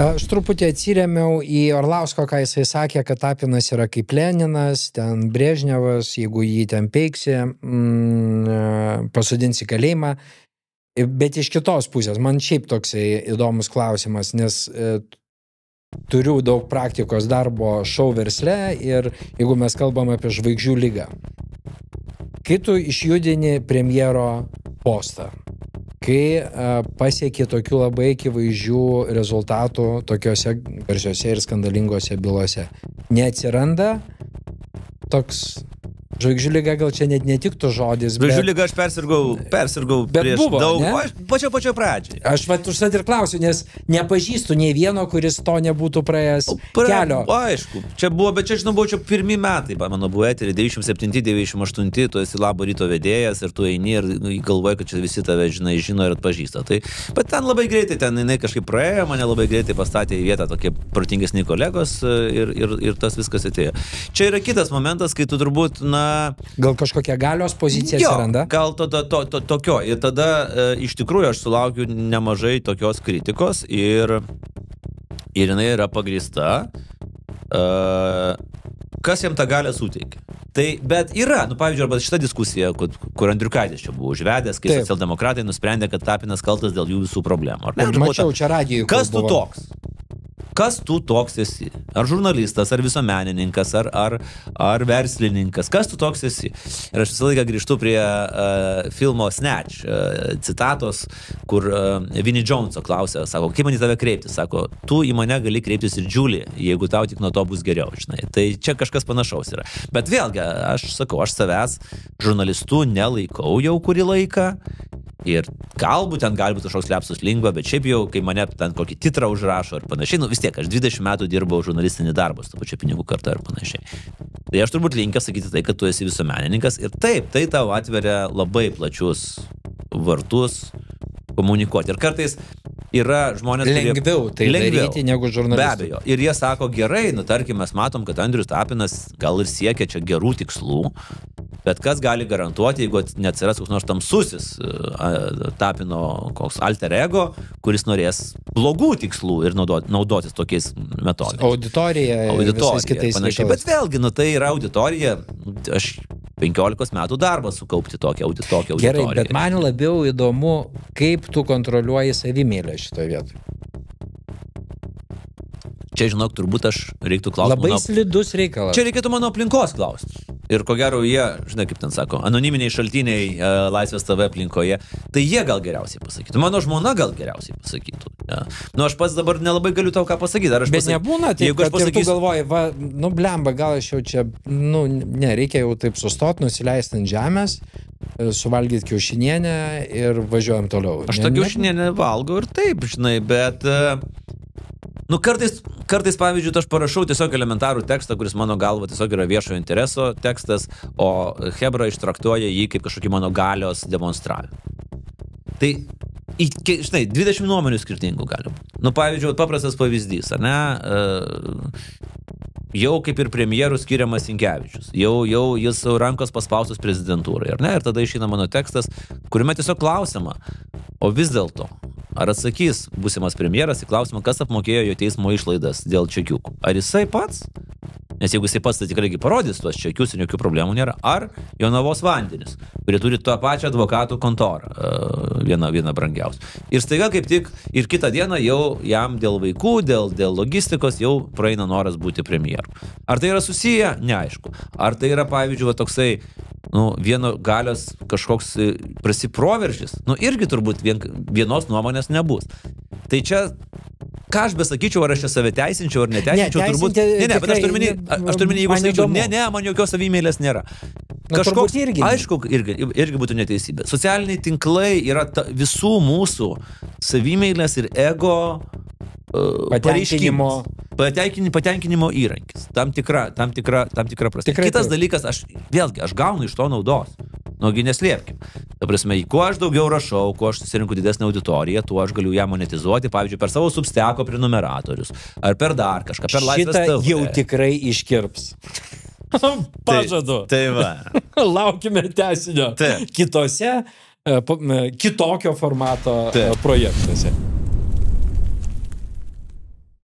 Aš truputį atsiremiau į Orlausko, ką jisai sakė, kad Tapinas yra kaip Leninas, ten Brežnevas, jeigu jį ten peiksi, pasodins į kalėjimą. Bet iš kitos pusės, man šiaip toksai įdomus klausimas, nes turiu daug praktikos darbo šou versle ir jeigu mes kalbam apie žvaigždžių lygą. Kai tu išjudini premjero postą, kai pasieki tokių labai akivaizdžių rezultatų tokiuose garsiuose ir skandalingose bylose, neatsiranda toks žvaigždžių lyga, gal čia net netiktų žodis, bet... Žvaigždžių lyga aš persirgau prieš buvo, daug... Ne? Pačio pradžiai. Aš užsat ir klausiu, nes nepažįstu nei vieno, kuris to nebūtų praėjęs kelio. Aišku, čia buvo, bet čia, žinau, buvo čia pirmi metai, mano buvo eterį, 97-98, tu esi Labo ryto vedėjas ir tu eini ir galvoji, kad čia visi tave žino ir atpažįsta. Tai, bet ten labai greitai, ten jinai kažkaip praėjo, mane labai greitai pastatė į vietą tokie protingesni kolegos ir tas viskas atėjo. Čia yra kitas momentas, kai tu turbūt, gal kažkokia galios pozicija atsiranda? Gal tokio. Ir tada iš tikrųjų aš sulaukiu nemažai tokios kritikos ir jinai yra pagrįsta. Kas jam tą galę suteikia? Tai, bet yra, pavyzdžiui, arba šita diskusija, kur Andriukaitis čia buvo užvedęs, kai socialdemokratai nusprendė, kad Tapinas kaltas dėl jų visų problemų. Mačiau čia radijoje. Kas tu toks? Kas tu toks esi? Ar žurnalistas, ar visuomenininkas, ar verslininkas? Kas tu toks esi? Ir aš visą laiką grįžtu prie filmo Snatch citatos, kur Vinnie Joneso klausė, sako, kaip man į tave kreiptis? Sako, tu į mane gali kreiptis ir Julie, jeigu tau tik nuo to bus geriau, žinai. Tai čia kažkas panašaus yra. Bet vėlgi, aš sakau, aš savęs žurnalistų nelaikau jau kurį laiką. Ir galbūt ten gali būti kažkoks lepsus lingva, bet šiaip jau, kai mane ten kokį titrą užrašo ir panašiai, vis tiek, aš 20 metų dirbau žurnalistinį darbą, su pačia pinigų kartą ir panašiai. Tai aš turbūt linkęs sakyti tai, kad tu esi visuomenininkas ir taip, tai tau atveria labai plačius vartus komunikuoti. Ir kartais yra žmonės, lengviau tai daryti negu žurnalistai. Be abejo. Ir jie sako, gerai, tarkim, mes matom, kad Andrius Tapinas gal ir siekia čia gerų tikslų, bet kas gali garantuoti, jeigu neatsiras koks nors tamsusis Tapino koks alter ego, kuris norės blogų tikslų ir naudotis tokiais metodais. Auditorija visais kitais panašiai. Bet vėlgi, tai yra auditorija, aš 15 metų darbą sukaupti tokią auditoriją. Gerai, bet man labiau įdomu, kaip tu kontroliuoji savimėlę šitoje vietoje. Čia, žinok, turbūt aš reiktų klausti. Labai slidus reikalas. Čia reikėtų mano aplinkos klausti. Ir ko gero jie, žinai, kaip ten sako, anoniminiai šaltiniai Laisvės TV aplinkoje, tai jie gal geriausiai pasakytų. Mano žmona gal geriausiai pasakytų. Ja. Aš pats dabar nelabai galiu tau ką pasakyti. Bet nebūna, taip, kad ir tu galvoji, blemba, gal aš jau čia, reikia jau taip sustot, nusileisti ant žemės, suvalgyti kiaušinienę ir važiuojam toliau. Aš tą kiaušinienę valgau ir taip, žinai, bet... Kartais, pavyzdžiui, aš parašau tiesiog elementarų tekstą, kuris mano galva tiesiog yra viešojo intereso tekstas, o Hebra ištraktuoja jį kaip kažkokį mano galios demonstravimą. Tai, žinai, 20 nuomonių skirtingų gali būti. Pavyzdžiui, paprastas pavyzdys, ar ne? Jau kaip ir premjerų skiriamas Sinkevičius. Jau jis rankos paspaustus prezidentūrai, ar ne? Ir tada išeina mano tekstas, kuriame tiesiog klausima, o vis dėlto, ar atsakys būsimas premjeras į klausimą, kas apmokėjo jo teismo išlaidas dėl čekiukų? Ar jisai pats? Nes jeigu jisai pats, tai tikrai parodys tuos čekius ir jokių problemų nėra. Ar Jonavos vandenis, kurie turi tą pačią advokatų kontorą, vieną brangiausių. Ir staiga kaip tik ir kitą dieną jau jam dėl vaikų, dėl logistikos jau praeina noras būti premjeru. Ar tai yra susiję? Neaišku. Ar tai yra, pavyzdžiui, toksai vieno galios kažkoks prasiproveržis? Irgi turbūt vienos nuomonės nebus. Tai čia, ką aš besakyčiau, ar aš čia save teisinčiau ar neteisinčiau, turbūt... Ne, bet aš turiu minį, jeigu aš sakyčiau, ne, man jokios savimėlės nėra. Kažkoks, aišku, irgi būtų neteisybė. Socialiniai tinklai yra visų mūsų savimėlės ir ego patenkinimo įrankis. Tam tikra prasme. Kitas dalykas, aš gaunu iš to naudos. Nugi neslėpkim. Ta prasme, kuo aš daugiau rašau, kuo aš susirinku didesnę auditoriją, tuo aš galiu ją monetizuoti, pavyzdžiui, per savo Substeko prenumeratorius, ar per dar kažką, per Laisvės TV. Šitą jau tikrai iškirps. Pažadu. Tai va. Laukime tęsinio kitose, kitokio formato projektuose.